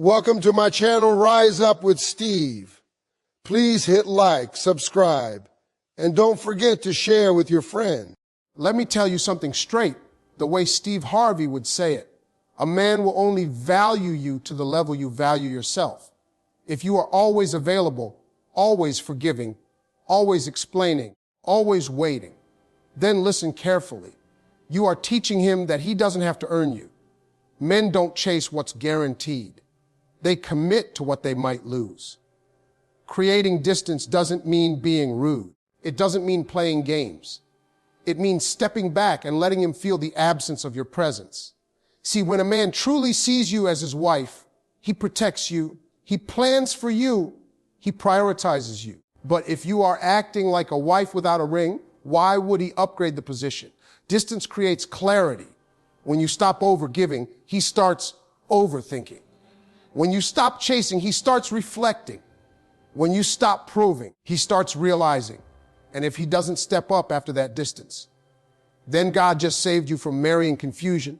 Welcome to my channel, Rise Up with Steve. Please hit like, subscribe, and don't forget to share with your friends. Let me tell you something straight, the way Steve Harvey would say it. A man will only value you to the level you value yourself. If you are always available, always forgiving, always explaining, always waiting, then listen carefully. You are teaching him that he doesn't have to earn you. Men don't chase what's guaranteed. They commit to what they might lose. Creating distance doesn't mean being rude. It doesn't mean playing games. It means stepping back and letting him feel the absence of your presence. See, when a man truly sees you as his wife, he protects you, he plans for you, he prioritizes you. But if you are acting like a wife without a ring, why would he upgrade the position? Distance creates clarity. When you stop overgiving, he starts overthinking. When you stop chasing, he starts reflecting. When you stop proving, he starts realizing. And if he doesn't step up after that distance, then God just saved you from marrying confusion.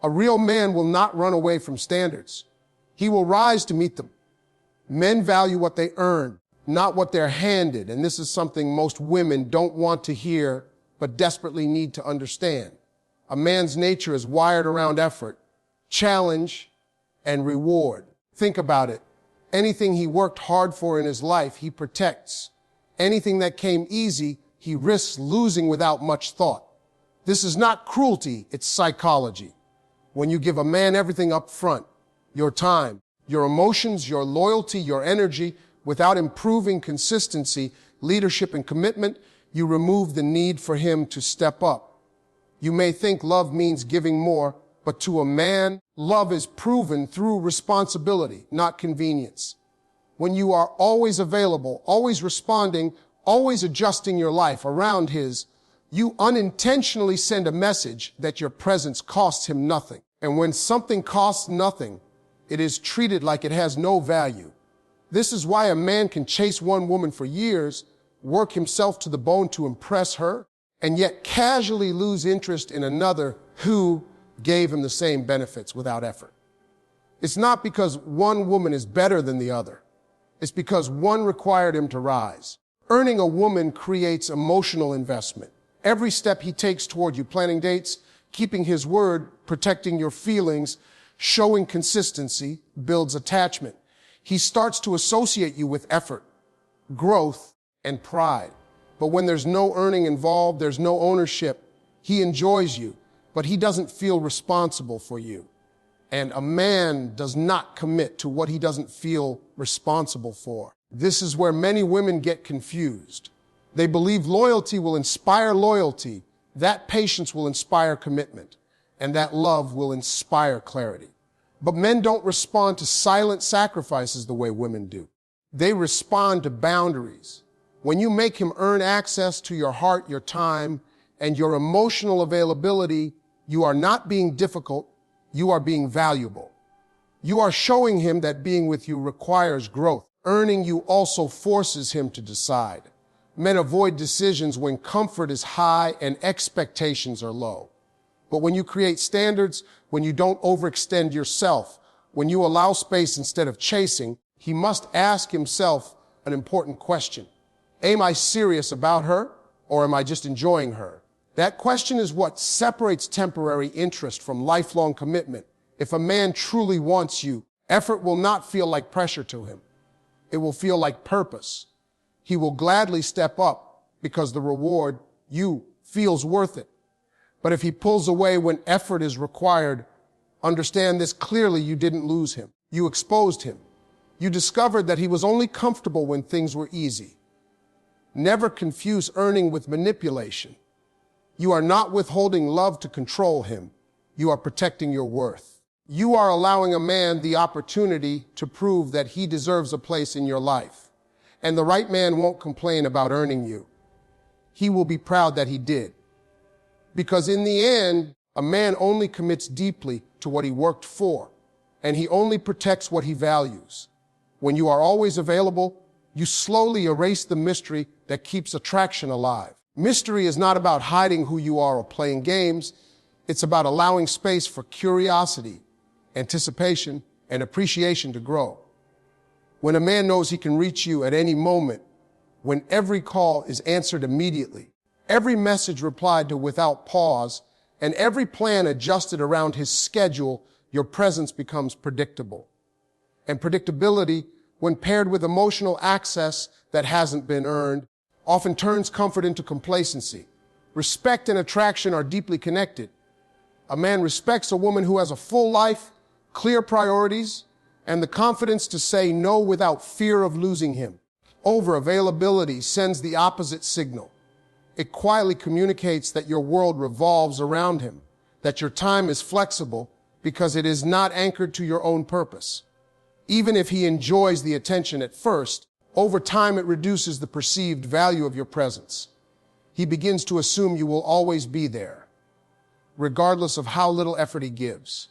A real man will not run away from standards. He will rise to meet them. Men value what they earn, not what they're handed. And this is something most women don't want to hear, but desperately need to understand. A man's nature is wired around effort, challenge, and reward. Think about it. Anything he worked hard for in his life, he protects. Anything that came easy, he risks losing without much thought. This is not cruelty, it's psychology. When you give a man everything up front, your time, your emotions, your loyalty, your energy, without improving consistency, leadership, and commitment, you remove the need for him to step up. You may think love means giving more, but to a man, love is proven through responsibility, not convenience. When you are always available, always responding, always adjusting your life around his, you unintentionally send a message that your presence costs him nothing. And when something costs nothing, it is treated like it has no value. This is why a man can chase one woman for years, work himself to the bone to impress her, and yet casually lose interest in another who gave him the same benefits without effort. It's not because one woman is better than the other. It's because one required him to rise. Earning a woman creates emotional investment. Every step he takes toward you, planning dates, keeping his word, protecting your feelings, showing consistency, builds attachment. He starts to associate you with effort, growth, and pride. But when there's no earning involved, there's no ownership, he enjoys you, but he doesn't feel responsible for you. And a man does not commit to what he doesn't feel responsible for. This is where many women get confused. They believe loyalty will inspire loyalty, that patience will inspire commitment, and that love will inspire clarity. But men don't respond to silent sacrifices the way women do. They respond to boundaries. When you make him earn access to your heart, your time, and your emotional availability, you are not being difficult, you are being valuable. You are showing him that being with you requires growth. Earning you also forces him to decide. Men avoid decisions when comfort is high and expectations are low. But when you create standards, when you don't overextend yourself, when you allow space instead of chasing, he must ask himself an important question. Am I serious about her, or am I just enjoying her? That question is what separates temporary interest from lifelong commitment. If a man truly wants you, effort will not feel like pressure to him. It will feel like purpose. He will gladly step up because the reward, you, feels worth it. But if he pulls away when effort is required, understand this clearly: you didn't lose him. You exposed him. You discovered that he was only comfortable when things were easy. Never confuse earning with manipulation. You are not withholding love to control him. You are protecting your worth. You are allowing a man the opportunity to prove that he deserves a place in your life. And the right man won't complain about earning you. He will be proud that he did. Because in the end, a man only commits deeply to what he worked for, and he only protects what he values. When you are always available, you slowly erase the mystery that keeps attraction alive. Mystery is not about hiding who you are or playing games. It's about allowing space for curiosity, anticipation, and appreciation to grow. When a man knows he can reach you at any moment, when every call is answered immediately, every message replied to without pause, and every plan adjusted around his schedule, your presence becomes predictable. And predictability, when paired with emotional access that hasn't been earned, often turns comfort into complacency. Respect and attraction are deeply connected. A man respects a woman who has a full life, clear priorities, and the confidence to say no without fear of losing him. Over-availability sends the opposite signal. It quietly communicates that your world revolves around him, that your time is flexible because it is not anchored to your own purpose. Even if he enjoys the attention at first, over time it reduces the perceived value of your presence. He begins to assume you will always be there, regardless of how little effort he gives.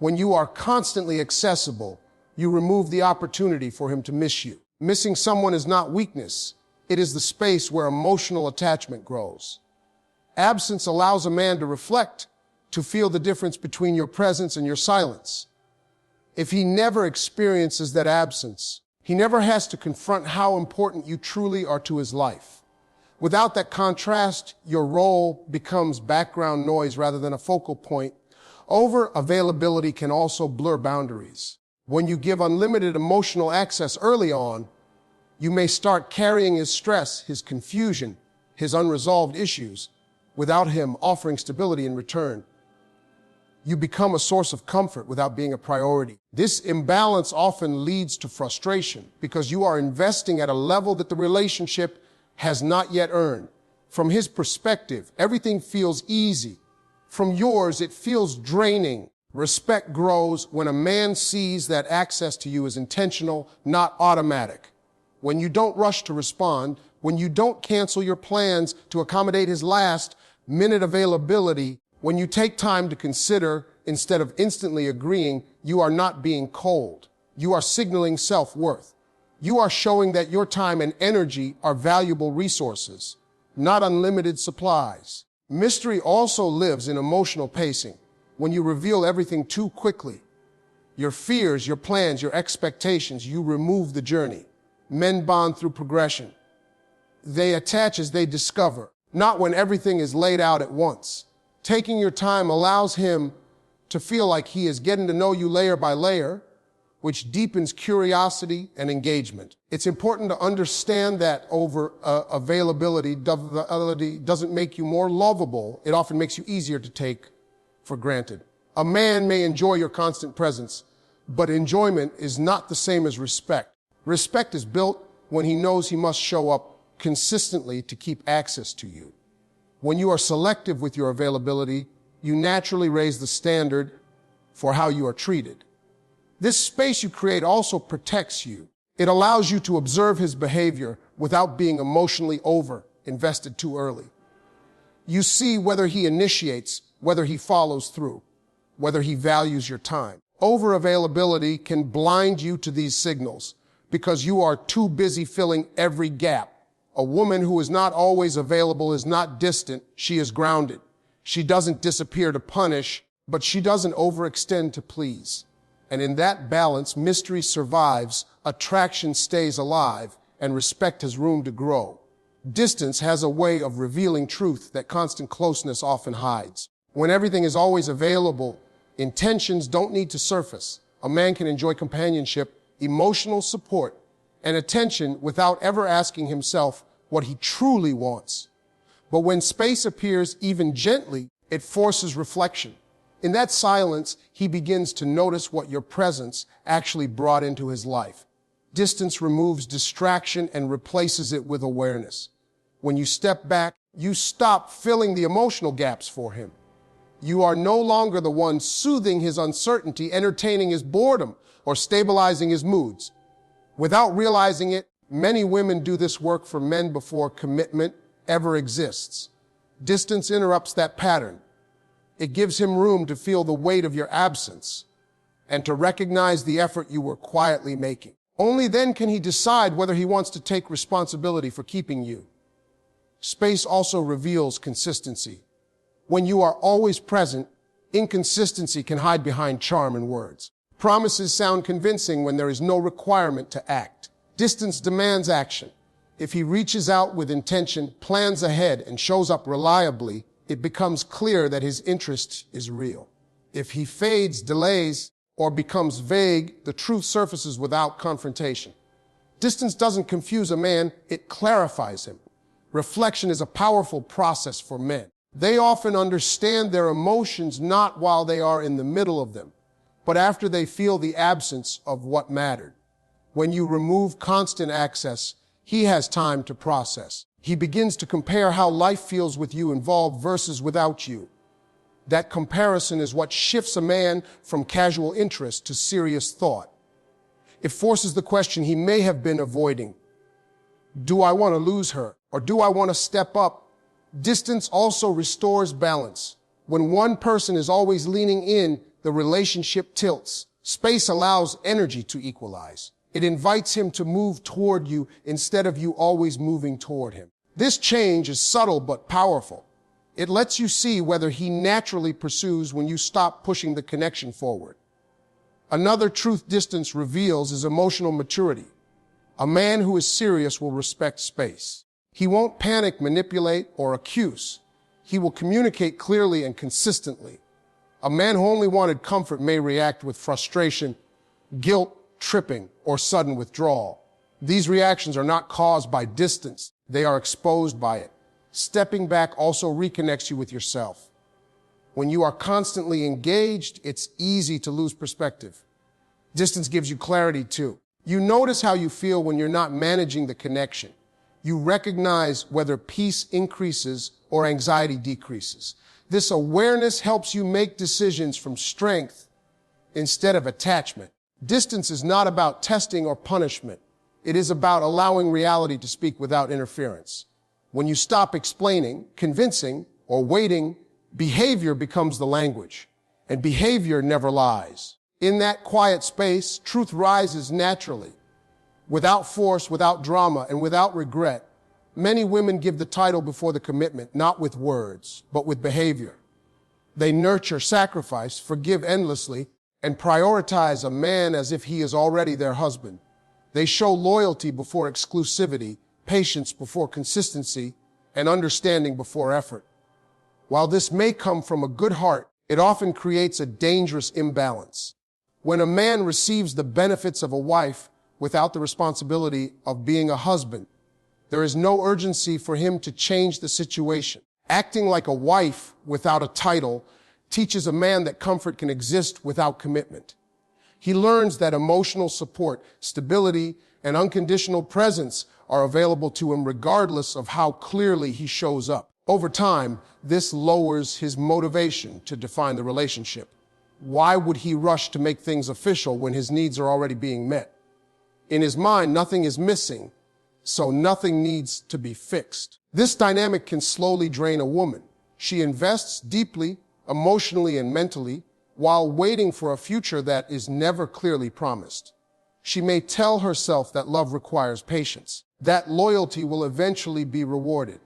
When you are constantly accessible, you remove the opportunity for him to miss you. Missing someone is not weakness. It is the space where emotional attachment grows. Absence allows a man to reflect, to feel the difference between your presence and your silence. If he never experiences that absence, he never has to confront how important you truly are to his life. Without that contrast, your role becomes background noise rather than a focal point. Over-availability can also blur boundaries. When you give unlimited emotional access early on, you may start carrying his stress, his confusion, his unresolved issues, without him offering stability in return. You become a source of comfort without being a priority. This imbalance often leads to frustration because you are investing at a level that the relationship has not yet earned. From his perspective, everything feels easy. From yours, it feels draining. Respect grows when a man sees that access to you is intentional, not automatic. When you don't rush to respond, when you don't cancel your plans to accommodate his last-minute availability, when you take time to consider instead of instantly agreeing, you are not being cold. You are signaling self-worth. You are showing that your time and energy are valuable resources, not unlimited supplies. Mystery also lives in emotional pacing. When you reveal everything too quickly, your fears, your plans, your expectations, you remove the journey. Men bond through progression. They attach as they discover, not when everything is laid out at once. Taking your time allows him to feel like he is getting to know you layer by layer, which deepens curiosity and engagement. It's important to understand that availability doesn't make you more lovable. It often makes you easier to take for granted. A man may enjoy your constant presence, but enjoyment is not the same as respect. Respect is built when he knows he must show up consistently to keep access to you. When you are selective with your availability, you naturally raise the standard for how you are treated. This space you create also protects you. It allows you to observe his behavior without being emotionally over-invested too early. You see whether he initiates, whether he follows through, whether he values your time. Over-availability can blind you to these signals because you are too busy filling every gap. A woman who is not always available is not distant, she is grounded. She doesn't disappear to punish, but she doesn't overextend to please. And in that balance, mystery survives, attraction stays alive, and respect has room to grow. Distance has a way of revealing truth that constant closeness often hides. When everything is always available, intentions don't need to surface. A man can enjoy companionship, emotional support, and attention without ever asking himself what he truly wants. But when space appears even gently, it forces reflection. In that silence, he begins to notice what your presence actually brought into his life. Distance removes distraction and replaces it with awareness. When you step back, you stop filling the emotional gaps for him. You are no longer the one soothing his uncertainty, entertaining his boredom, or stabilizing his moods. Without realizing it, many women do this work for men before commitment ever exists. Distance interrupts that pattern. It gives him room to feel the weight of your absence and to recognize the effort you were quietly making. Only then can he decide whether he wants to take responsibility for keeping you. Space also reveals consistency. When you are always present, inconsistency can hide behind charm and words. Promises sound convincing when there is no requirement to act. Distance demands action. If he reaches out with intention, plans ahead, and shows up reliably, it becomes clear that his interest is real. If he fades, delays, or becomes vague, the truth surfaces without confrontation. Distance doesn't confuse a man, it clarifies him. Reflection is a powerful process for men. They often understand their emotions not while they are in the middle of them, but after they feel the absence of what mattered. When you remove constant access, he has time to process. He begins to compare how life feels with you involved versus without you. That comparison is what shifts a man from casual interest to serious thought. It forces the question he may have been avoiding. Do I want to lose her? Or do I want to step up? Distance also restores balance. When one person is always leaning in, the relationship tilts. Space allows energy to equalize. It invites him to move toward you instead of you always moving toward him. This change is subtle but powerful. It lets you see whether he naturally pursues when you stop pushing the connection forward. Another truth distance reveals is emotional maturity. A man who is serious will respect space. He won't panic, manipulate, or accuse. He will communicate clearly and consistently. A man who only wanted comfort may react with frustration, guilt, tripping, or sudden withdrawal. These reactions are not caused by distance. They are exposed by it. Stepping back also reconnects you with yourself. When you are constantly engaged, it's easy to lose perspective. Distance gives you clarity too. You notice how you feel when you're not managing the connection. You recognize whether peace increases or anxiety decreases. This awareness helps you make decisions from strength instead of attachment. Distance is not about testing or punishment. It is about allowing reality to speak without interference. When you stop explaining, convincing, or waiting, behavior becomes the language, and behavior never lies. In that quiet space, truth rises naturally, without force, without drama, and without regret. Many women give the title before the commitment, not with words, but with behavior. They nurture, sacrifice, forgive endlessly, and prioritize a man as if he is already their husband. They show loyalty before exclusivity, patience before consistency, and understanding before effort. While this may come from a good heart, it often creates a dangerous imbalance. When a man receives the benefits of a wife without the responsibility of being a husband, there is no urgency for him to change the situation. Acting like a wife without a title teaches a man that comfort can exist without commitment. He learns that emotional support, stability, and unconditional presence are available to him regardless of how clearly he shows up. Over time, this lowers his motivation to define the relationship. Why would he rush to make things official when his needs are already being met? In his mind, nothing is missing, so nothing needs to be fixed. This dynamic can slowly drain a woman. She invests deeply, emotionally and mentally, while waiting for a future that is never clearly promised. She may tell herself that love requires patience, that loyalty will eventually be rewarded.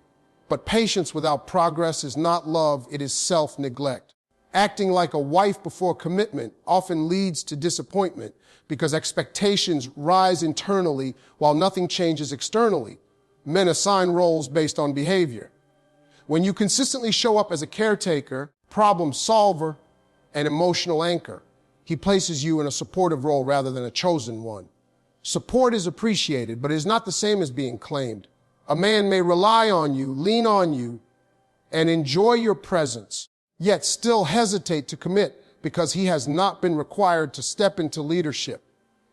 But patience without progress is not love, it is self-neglect. Acting like a wife before commitment often leads to disappointment because expectations rise internally while nothing changes externally. Men assign roles based on behavior. When you consistently show up as a caretaker, problem solver, and emotional anchor, he places you in a supportive role rather than a chosen one. Support is appreciated, but it is not the same as being claimed. A man may rely on you, lean on you, and enjoy your presence, yet still hesitate to commit because he has not been required to step into leadership.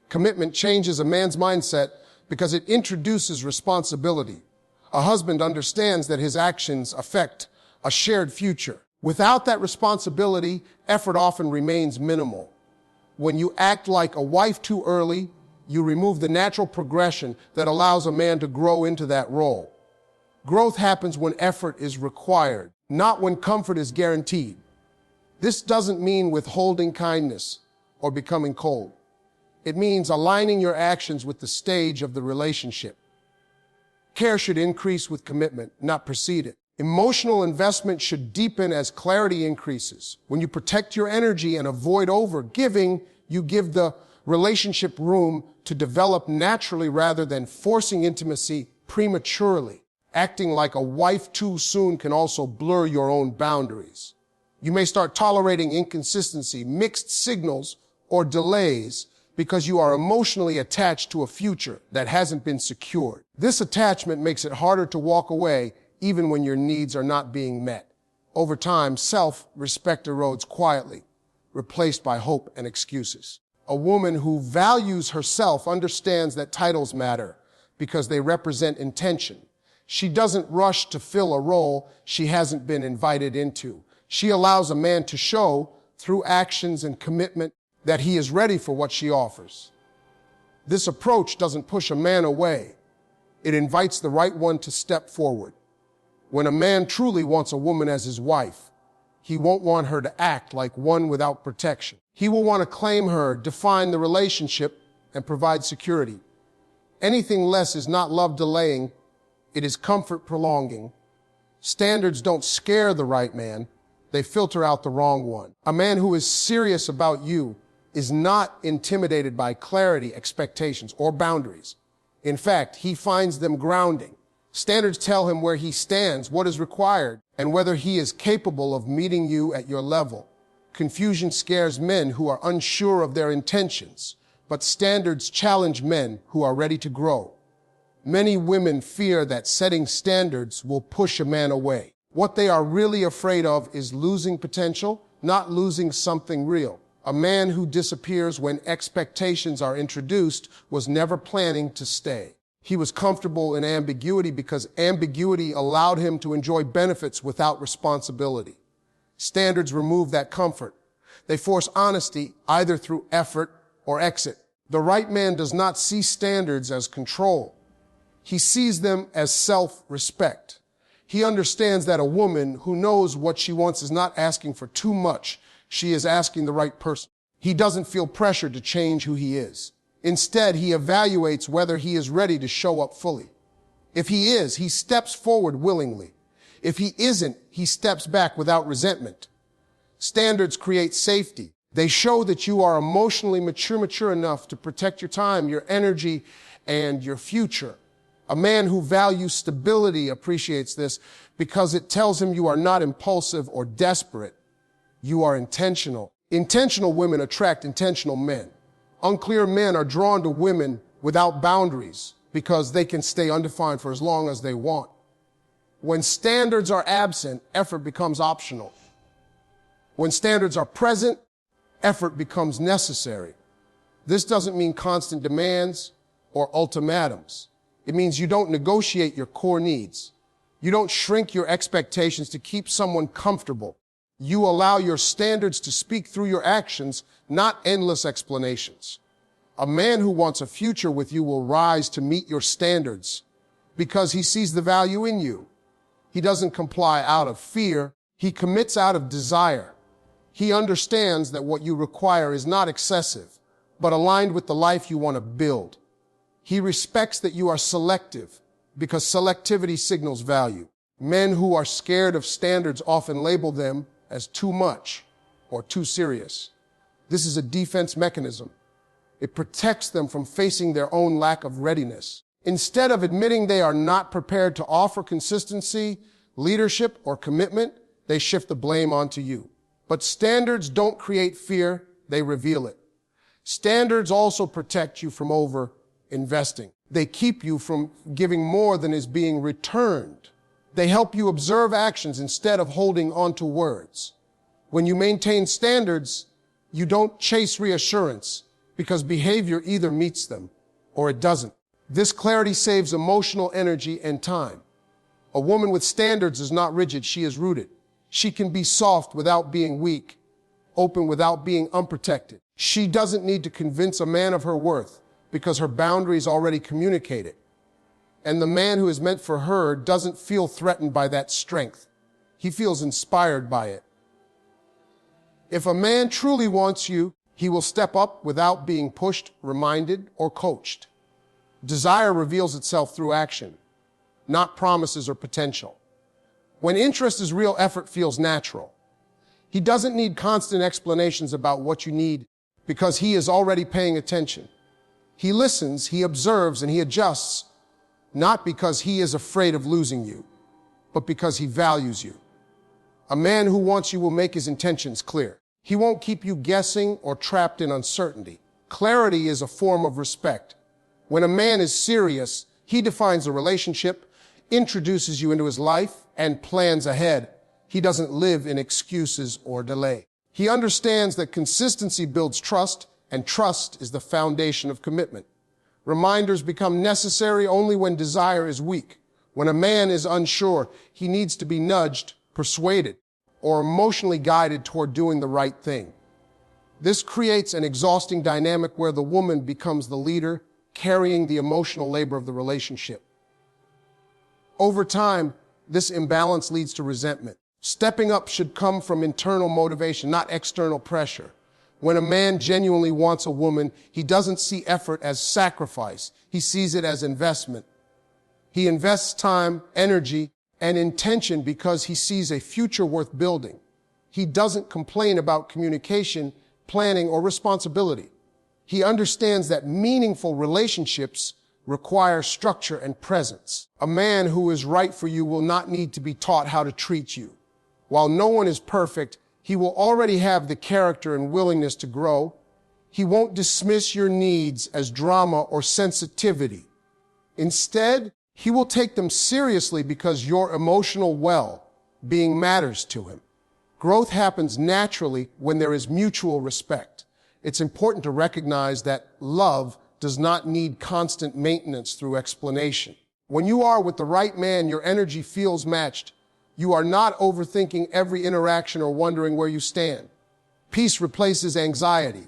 Commitment changes a man's mindset because it introduces responsibility. A husband understands that his actions affect a shared future. Without that responsibility, effort often remains minimal. When you act like a wife too early, you remove the natural progression that allows a man to grow into that role. Growth happens when effort is required, not when comfort is guaranteed. This doesn't mean withholding kindness or becoming cold. It means aligning your actions with the stage of the relationship. Care should increase with commitment, not precede it. Emotional investment should deepen as clarity increases. When you protect your energy and avoid overgiving, You give the relationship room to develop naturally rather than forcing intimacy prematurely. Acting like a wife too soon can also blur your own boundaries. You may start tolerating inconsistency, mixed signals, or delays because you are emotionally attached to a future that hasn't been secured. This attachment makes it harder to walk away even when your needs are not being met. Over time, self-respect erodes quietly, replaced by hope and excuses. A woman who values herself understands that titles matter because they represent intention. She doesn't rush to fill a role she hasn't been invited into. She allows a man to show, through actions and commitment, that he is ready for what she offers. This approach doesn't push a man away. It invites the right one to step forward. When a man truly wants a woman as his wife, he won't want her to act like one without protection. He will want to claim her, define the relationship, and provide security. Anything less is not love delaying, it is comfort prolonging. Standards don't scare the right man, they filter out the wrong one. A man who is serious about you is not intimidated by clarity, expectations, or boundaries. In fact, he finds them grounding. Standards tell him where he stands, what is required, and whether he is capable of meeting you at your level. Confusion scares men who are unsure of their intentions, but standards challenge men who are ready to grow. Many women fear that setting standards will push a man away. What they are really afraid of is losing potential, not losing something real. A man who disappears when expectations are introduced was never planning to stay. He was comfortable in ambiguity because ambiguity allowed him to enjoy benefits without responsibility. Standards remove that comfort. They force honesty either through effort or exit. The right man does not see standards as control. He sees them as self-respect. He understands that a woman who knows what she wants is not asking for too much. She is asking the right person. He doesn't feel pressured to change who he is. Instead, he evaluates whether he is ready to show up fully. If he is, he steps forward willingly. If he isn't, he steps back without resentment. Standards create safety. They show that you are emotionally mature enough to protect your time, your energy, and your future. A man who values stability appreciates this because it tells him you are not impulsive or desperate. You are intentional. Intentional women attract intentional men. Unclear men are drawn to women without boundaries because they can stay undefined for as long as they want. When standards are absent, effort becomes optional. When standards are present, effort becomes necessary. This doesn't mean constant demands or ultimatums. It means you don't negotiate your core needs. You don't shrink your expectations to keep someone comfortable. You allow your standards to speak through your actions, not endless explanations. A man who wants a future with you will rise to meet your standards because he sees the value in you. He doesn't comply out of fear. He commits out of desire. He understands that what you require is not excessive, but aligned with the life you want to build. He respects that you are selective because selectivity signals value. Men who are scared of standards often label them as too much or too serious. This is a defense mechanism. It protects them from facing their own lack of readiness. Instead of admitting they are not prepared to offer consistency, leadership, or commitment, they shift the blame onto you. But standards don't create fear, they reveal it. Standards also protect you from over-investing. They keep you from giving more than is being returned. They help you observe actions instead of holding on to words. When you maintain standards, you don't chase reassurance because behavior either meets them or it doesn't. This clarity saves emotional energy and time. A woman with standards is not rigid, she is rooted. She can be soft without being weak, open without being unprotected. She doesn't need to convince a man of her worth because her boundaries already communicated. And the man who is meant for her doesn't feel threatened by that strength. He feels inspired by it. If a man truly wants you, he will step up without being pushed, reminded, or coached. Desire reveals itself through action, not promises or potential. When interest is real, effort feels natural. He doesn't need constant explanations about what you need because he is already paying attention. He listens, he observes, and he adjusts, not because he is afraid of losing you, but because he values you. A man who wants you will make his intentions clear. He won't keep you guessing or trapped in uncertainty. Clarity is a form of respect. When a man is serious, he defines a relationship, introduces you into his life, and plans ahead. He doesn't live in excuses or delay. He understands that consistency builds trust, and trust is the foundation of commitment. Reminders become necessary only when desire is weak. When a man is unsure, he needs to be nudged, persuaded, or emotionally guided toward doing the right thing. This creates an exhausting dynamic where the woman becomes the leader, carrying the emotional labor of the relationship. Over time, this imbalance leads to resentment. Stepping up should come from internal motivation, not external pressure. When a man genuinely wants a woman, he doesn't see effort as sacrifice. He sees it as investment. He invests time, energy, and intention because he sees a future worth building. He doesn't complain about communication, planning, or responsibility. He understands that meaningful relationships require structure and presence. A man who is right for you will not need to be taught how to treat you. While no one is perfect, he will already have the character and willingness to grow. He won't dismiss your needs as drama or sensitivity. Instead, he will take them seriously because your emotional well-being matters to him. Growth happens naturally when there is mutual respect. It's important to recognize that love does not need constant maintenance through explanation. When you are with the right man, your energy feels matched. You are not overthinking every interaction or wondering where you stand. Peace replaces anxiety.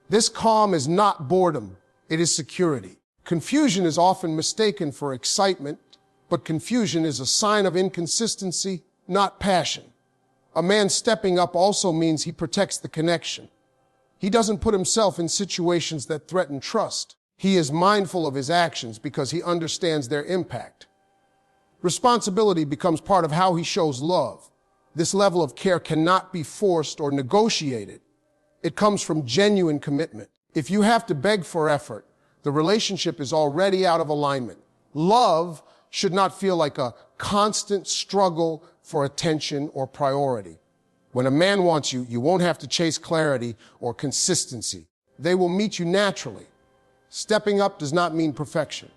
This calm is not boredom, it is security. Confusion is often mistaken for excitement, but confusion is a sign of inconsistency, not passion. A man stepping up also means he protects the connection. He doesn't put himself in situations that threaten trust. He is mindful of his actions because he understands their impact. Responsibility becomes part of how he shows love. This level of care cannot be forced or negotiated. It comes from genuine commitment. If you have to beg for effort, the relationship is already out of alignment. Love should not feel like a constant struggle for attention or priority. When a man wants you, you won't have to chase clarity or consistency. They will meet you naturally. Stepping up does not mean perfection.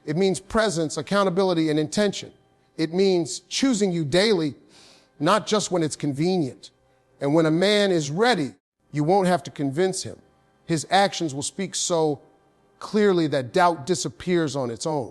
It means presence, accountability, and intention. It means choosing you daily, not just when it's convenient. And when a man is ready, you won't have to convince him. His actions will speak so clearly that doubt disappears on its own.